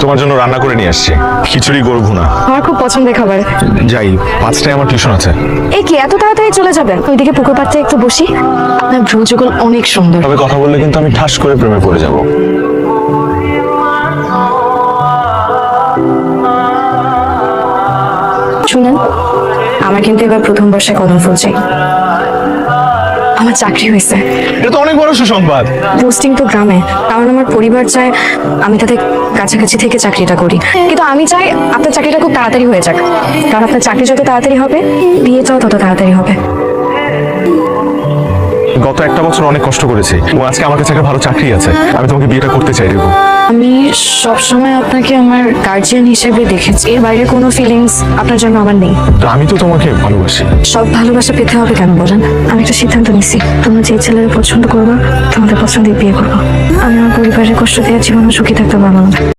তোমার জন্য রান্না করে নিয়ে আসছি, খিচুড়ি গরু ভুনা। আমার খুব পছন্দের খাবার। যাই, 5টায় আমার টিউশন আছে। এই কি এত তাড়াতাড়ি চলে যাবেন? ওইদিকে পুকুর পাড়তে একটু বসি। আপনার ভ্রুযুগল অনেক সুন্দর। তবে কথা বললে কিন্তু আমি ঠাস করে প্রেমে পড়ে যাব। শুনেন, আমার কিন্তু এবার প্রথম বর্ষে কদম ফুল চাই। আমার চাকরি হয়েছে। এটা তো অনেক বড় সুসংবাদ। পোস্টিং তো গ্রামে, কারণ আমার পরিবার চায় আমি তাদের কাছাকাছি থেকে চাকরিটা করি। কিন্তু আমি চাই আপনার চাকরিটা খুব তাড়াতাড়ি হয়ে যাক, কারণ আপনার চাকরি যত তাড়াতাড়ি হবে বিয়েটাও তত তাড়াতাড়ি হবে। গত একটা বছর অনেক কষ্ট করেছি এবং আজকে আমার কাছে একটা ভালো চাকরি আছে। আমি তোমাকে বিয়েটা করতে চাই রিবু। আমি সবসময় আপনাকে আমার গার্জিয়ান হিসেবে দেখেছি, এর বাইরে কোনো ফিলিংস আপনার জন্য আমার নেই। তো আমি তো তোমাকে ভালোবাসি। সব ভালোবাসা পেতে হবে কেন বলেন? আমি একটা সিদ্ধান্ত নিছি, তোমরা যে ছেলেরা পছন্দ করবো তোমাদের পছন্দের বিয়ে করবো। আমি আমার পরিবারের কষ্ট দিয়ে জীবনে সুখী থাকতে পারবো না।